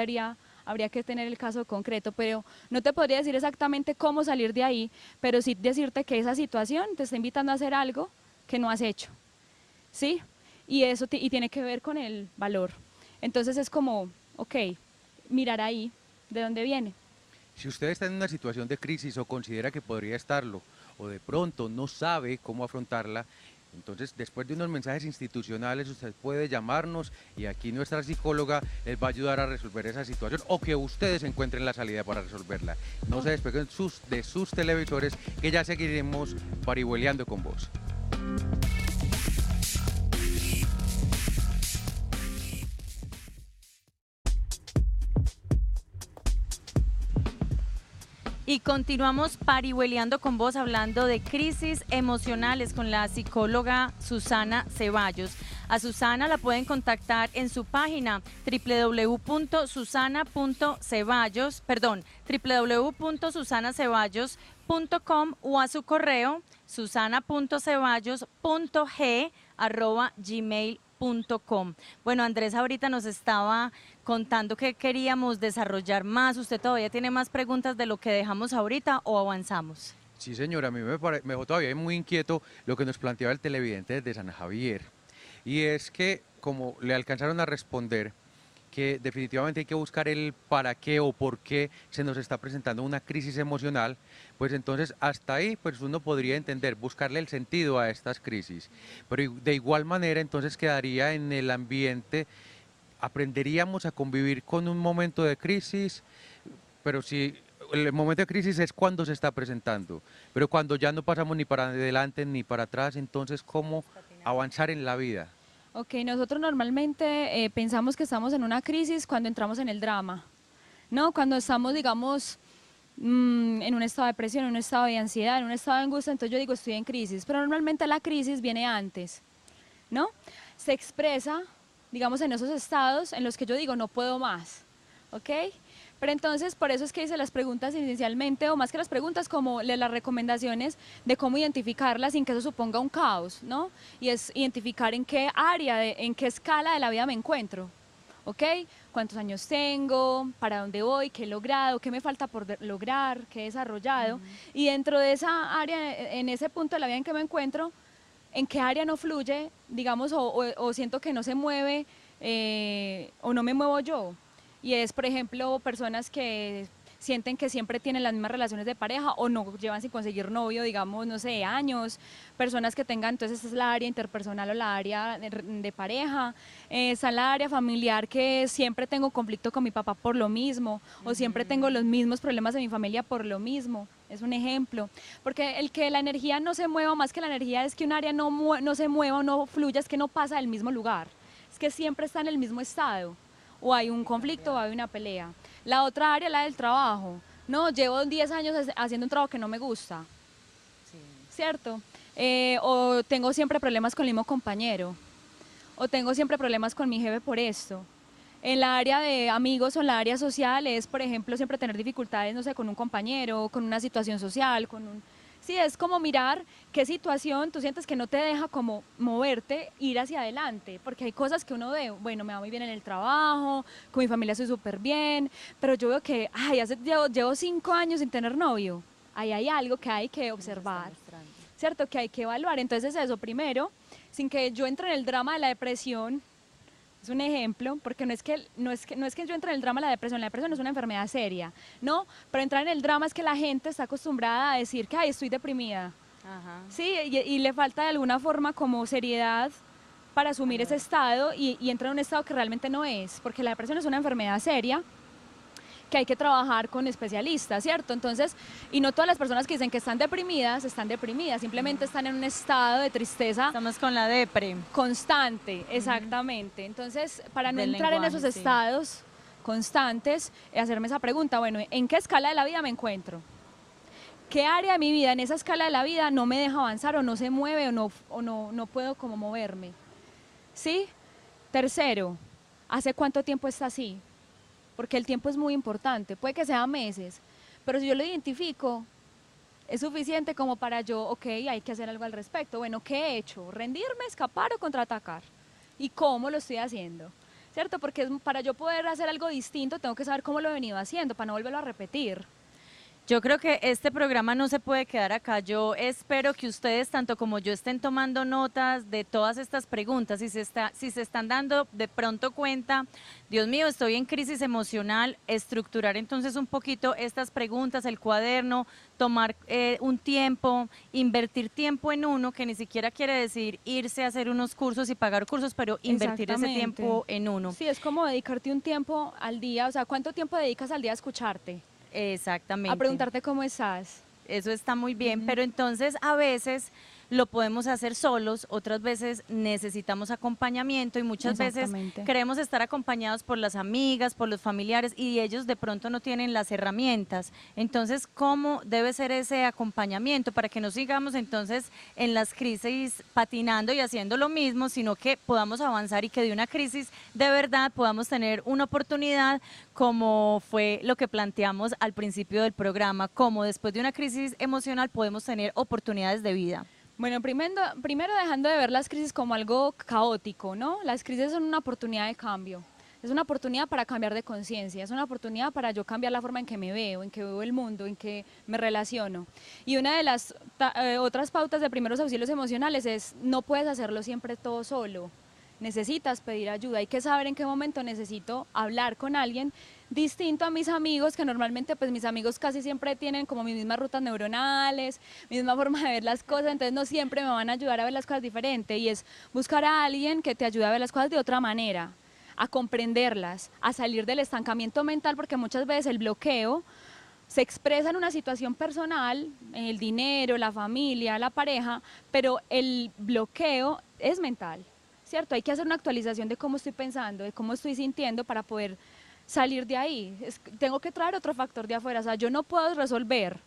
C: habría que tener el caso concreto, pero no te podría decir exactamente cómo salir de ahí, pero sí decirte que esa situación te está invitando a hacer algo que no has hecho, ¿sí? Y eso y tiene que ver con el valor. Entonces es como, ok, mirar ahí de dónde viene.
B: Si usted está en una situación de crisis o considera que podría estarlo, o de pronto no sabe cómo afrontarla, entonces después de unos mensajes institucionales usted puede llamarnos y aquí nuestra psicóloga les va a ayudar a resolver esa situación o que ustedes encuentren la salida para resolverla. No se despeguen de sus televisores, que ya seguiremos parihueleando con vos.
A: Y continuamos parihueleando con vos, hablando de crisis emocionales con la psicóloga Susana Ceballos. A Susana la pueden contactar en su página www.susanaceballos.com o a su correo susana.ceballos.g@gmail.com. Bueno, Andrés ahorita nos estaba contando que queríamos desarrollar más. ¿Usted todavía tiene más preguntas de lo que dejamos ahorita o avanzamos?
B: Sí, señora, a mí me dejó todavía muy inquieto lo que nos planteaba el televidente desde San Javier. Y es que, como le alcanzaron a responder, que definitivamente hay que buscar el para qué o por qué se nos está presentando una crisis emocional, pues entonces hasta ahí pues uno podría entender, buscarle el sentido a estas crisis. Pero de igual manera entonces quedaría en el ambiente, aprenderíamos a convivir con un momento de crisis, pero si el momento de crisis es cuando se está presentando, pero cuando ya no pasamos ni para adelante ni para atrás, entonces ¿cómo avanzar en la vida?
C: Ok, nosotros normalmente pensamos que estamos en una crisis cuando entramos en el drama, ¿no? Cuando estamos, digamos, en un estado de depresión, en un estado de ansiedad, en un estado de angustia, entonces yo digo estoy en crisis, pero normalmente la crisis viene antes, ¿no? Se expresa, digamos, en esos estados en los que yo digo no puedo más, ¿ok? Pero entonces, por eso es que hice las preguntas inicialmente, o más que las preguntas, como las recomendaciones de cómo identificarlas sin que eso suponga un caos, ¿no? Y es identificar en qué área, en qué escala de la vida me encuentro, ¿ok? ¿Cuántos años tengo? ¿Para dónde voy? ¿Qué he logrado? ¿Qué me falta por lograr? ¿Qué he desarrollado? Y dentro de esa área, en ese punto de la vida en que me encuentro, ¿en qué área no fluye, digamos, o siento que no se mueve o no me muevo yo? Y es, por ejemplo, personas que sienten que siempre tienen las mismas relaciones de pareja o no llevan sin conseguir novio, digamos, no sé, años, personas que tengan, entonces esta es la área interpersonal o la área de pareja, está la área familiar que siempre tengo conflicto con mi papá por lo mismo, o siempre tengo los mismos problemas de mi familia por lo mismo, es un ejemplo, porque el que la energía no se mueva, más que la energía es que un área no se mueva o no fluya, es que no pasa del mismo lugar, es que siempre está en el mismo estado. O hay un conflicto o hay una pelea. La otra área, la del trabajo. No, llevo 10 años haciendo un trabajo que no me gusta. Sí. ¿Cierto? O tengo siempre problemas con el mismo compañero. O tengo siempre problemas con mi jefe por esto. En la área de amigos o en la área social es, por ejemplo, siempre tener dificultades, no sé, con un compañero, con una situación social, con un... Sí, es como mirar qué situación tú sientes que no te deja como moverte, ir hacia adelante, porque hay cosas que uno ve, bueno, me va muy bien en el trabajo, con mi familia estoy súper bien, pero yo veo que, ay, llevo 5 años sin tener novio, ahí hay algo que hay que observar, ¿cierto? Que hay que evaluar, entonces eso, primero, sin que yo entre en el drama de la depresión, es un ejemplo, porque no es que yo entre en el drama de la depresión es una enfermedad seria, ¿no? Pero entrar en el drama es que la gente está acostumbrada a decir que, ay, estoy deprimida, ajá. Sí, y le falta de alguna forma como seriedad para asumir ese estado y entra en un estado que realmente no es, porque la depresión es una enfermedad seria que hay que trabajar con especialistas, ¿cierto? Entonces, y no todas las personas que dicen que están deprimidas, simplemente están en un estado de tristeza.
A: Estamos con la depre.
C: Constante, exactamente. Entonces, para no entrar en esos estados constantes, hacerme esa pregunta, bueno, ¿en qué escala de la vida me encuentro? ¿Qué área de mi vida en esa escala de la vida no me deja avanzar o no se mueve o no puedo como moverme? ¿Sí? Tercero, ¿hace cuánto tiempo está así? Porque el tiempo es muy importante, puede que sean meses, pero si yo lo identifico, es suficiente como para yo, ok, hay que hacer algo al respecto. Bueno, ¿qué he hecho? ¿Rendirme, escapar o contraatacar? ¿Y cómo lo estoy haciendo? ¿Cierto? Porque para yo poder hacer algo distinto, tengo que saber cómo lo he venido haciendo, para no volverlo a repetir.
A: Yo creo que este programa no se puede quedar acá. Yo espero que ustedes, tanto como yo, estén tomando notas de todas estas preguntas. Si se están dando de pronto cuenta, Dios mío, estoy en crisis emocional, estructurar entonces un poquito estas preguntas, el cuaderno, tomar un tiempo, invertir tiempo en uno, que ni siquiera quiere decir irse a hacer unos cursos y pagar cursos, pero invertir ese tiempo en uno.
C: Sí, es como dedicarte un tiempo al día, o sea, ¿cuánto tiempo dedicas al día a escucharte?
A: Exactamente.
C: A preguntarte cómo estás.
A: Eso está muy bien, pero entonces a veces lo podemos hacer solos, otras veces necesitamos acompañamiento y muchas veces queremos estar acompañados por las amigas, por los familiares y ellos de pronto no tienen las herramientas. Entonces, ¿cómo debe ser ese acompañamiento para que no sigamos entonces en las crisis patinando y haciendo lo mismo, sino que podamos avanzar y que de una crisis de verdad podamos tener una oportunidad, como fue lo que planteamos al principio del programa, como después de una crisis emocional podemos tener oportunidades de vida?
C: Bueno, primero dejando de ver las crisis como algo caótico, ¿no? Las crisis son una oportunidad de cambio, es una oportunidad para cambiar de conciencia, es una oportunidad para yo cambiar la forma en que me veo, en que veo el mundo, en que me relaciono. Y una de las otras pautas de primeros auxilios emocionales es no puedes hacerlo siempre todo solo. Necesitas pedir ayuda, hay que saber en qué momento necesito hablar con alguien distinto a mis amigos, que normalmente pues mis amigos casi siempre tienen como mis mismas rutas neuronales, misma forma de ver las cosas, entonces no siempre me van a ayudar a ver las cosas diferente, y es buscar a alguien que te ayude a ver las cosas de otra manera, a comprenderlas, a salir del estancamiento mental, porque muchas veces el bloqueo se expresa en una situación personal, el dinero, la familia, la pareja, pero el bloqueo es mental. ¿Cierto? Hay que hacer una actualización de cómo estoy pensando, de cómo estoy sintiendo para poder salir de ahí. Tengo que traer otro factor de afuera, o sea, yo no puedo resolver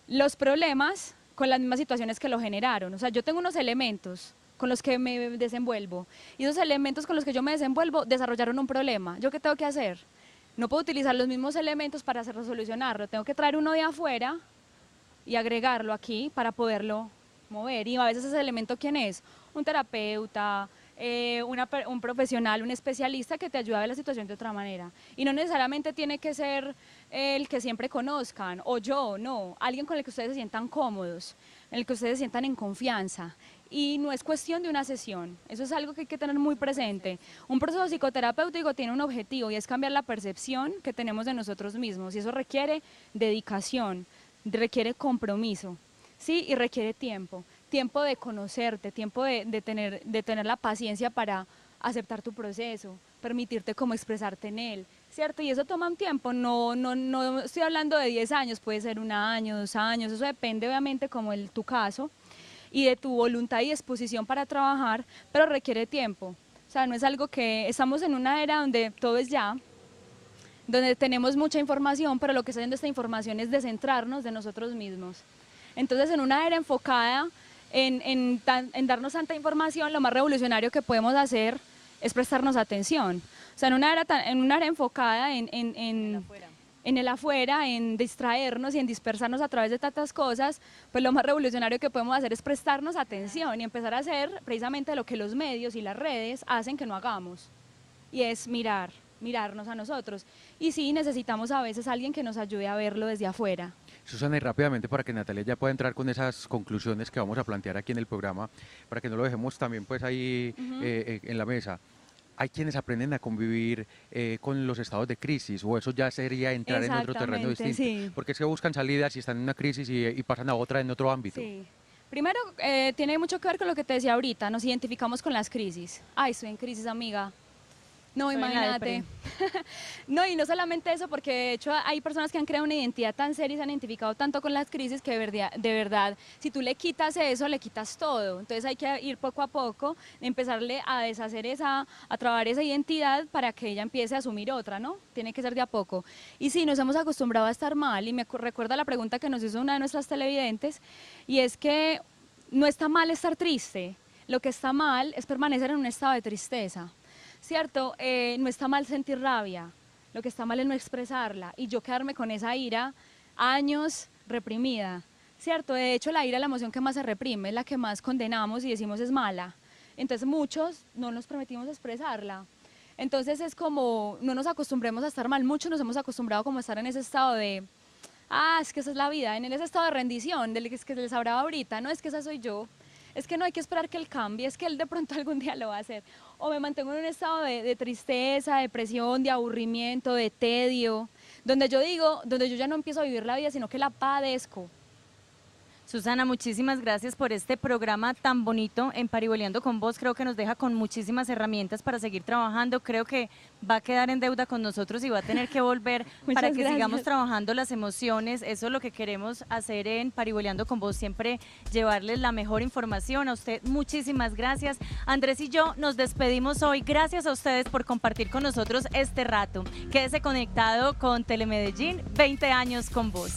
C: los problemas con las mismas situaciones que lo generaron. O sea, yo tengo unos elementos con los que me desenvuelvo y esos elementos con los que yo me desenvuelvo desarrollaron un problema. ¿Yo qué tengo que hacer? No puedo utilizar los mismos elementos para solucionarlo, tengo que traer uno de afuera y agregarlo aquí para poderlo mover. Y a veces ese elemento, ¿quién es? Un terapeuta, un profesional, un especialista que te ayuda a ver la situación de otra manera. Y no necesariamente tiene que ser el que siempre conozcan, o yo, no, alguien con el que ustedes se sientan cómodos, en el que ustedes se sientan en confianza. Y no es cuestión de una sesión, eso es algo que hay que tener muy presente. Un proceso psicoterapéutico tiene un objetivo y es cambiar la percepción que tenemos de nosotros mismos, y eso requiere dedicación, requiere compromiso, ¿sí? Y requiere tiempo de conocerte, tiempo de tener la paciencia para aceptar tu proceso, permitirte como expresarte en él, ¿cierto? Y eso toma un tiempo, no estoy hablando de 10 años, puede ser 1 año, 2 años, eso depende obviamente como tu caso y de tu voluntad y disposición para trabajar, pero requiere tiempo. O sea, no es algo que, estamos en una era donde todo es ya, donde tenemos mucha información, pero lo que está haciendo esta información es descentrarnos de nosotros mismos. Entonces, en una era enfocada en darnos tanta información, lo más revolucionario que podemos hacer es prestarnos atención. O sea, en una era enfocada en el afuera, en distraernos y en dispersarnos a través de tantas cosas, pues lo más revolucionario que podemos hacer es prestarnos atención y empezar a hacer precisamente lo que los medios y las redes hacen que no hagamos, y es mirarnos a nosotros. Y sí, necesitamos a veces alguien que nos ayude a verlo desde afuera.
B: Susana, y rápidamente para que Natalia ya pueda entrar con esas conclusiones que vamos a plantear aquí en el programa, para que no lo dejemos también pues ahí en la mesa. Hay quienes aprenden a convivir con los estados de crisis, o eso ya sería entrar en otro terreno distinto,
C: sí.
B: Porque es que buscan salidas y están en una crisis y pasan a otra en otro ámbito.
C: Sí. Primero, tiene mucho que ver con lo que te decía ahorita, nos identificamos con las crisis. Ay, estoy en crisis, amiga. No, imagínate. No, y no solamente eso, porque de hecho hay personas que han creado una identidad tan seria y se han identificado tanto con las crisis que de verdad, si tú le quitas eso, le quitas todo. Entonces hay que ir poco a poco, empezarle a deshacer a trabajar esa identidad para que ella empiece a asumir otra, ¿no? Tiene que ser de a poco. Y sí, nos hemos acostumbrado a estar mal, y me recuerda la pregunta que nos hizo una de nuestras televidentes, y es que no está mal estar triste, lo que está mal es permanecer en un estado de tristeza. ¿Cierto? No está mal sentir rabia, lo que está mal es no expresarla y yo quedarme con esa ira años reprimida, ¿cierto? De hecho, la ira es la emoción que más se reprime, es la que más condenamos y decimos es mala. Entonces muchos no nos permitimos expresarla. Entonces es como, no nos acostumbremos a estar mal, muchos nos hemos acostumbrado como a estar en ese estado de es que esa es la vida, en ese estado de rendición, del que les hablaba ahorita, no es que esa soy yo, es que no hay que esperar que él cambie, es que él de pronto algún día lo va a hacer. O me mantengo en un estado de tristeza, depresión, de aburrimiento, de tedio, donde yo ya no empiezo a vivir la vida, sino que la padezco.
A: Susana, muchísimas gracias por este programa tan bonito en Parihueliando con Vos. Creo que nos deja con muchísimas herramientas para seguir trabajando. Creo que va a quedar en deuda con nosotros y va a tener que volver para que sigamos trabajando las emociones. Eso es lo que queremos hacer en Parihueliando con Vos, siempre llevarles la mejor información. A usted, muchísimas gracias. Andrés y yo nos despedimos hoy. Gracias a ustedes por compartir con nosotros este rato. Quédese conectado con Telemedellín, 20 años con Vos.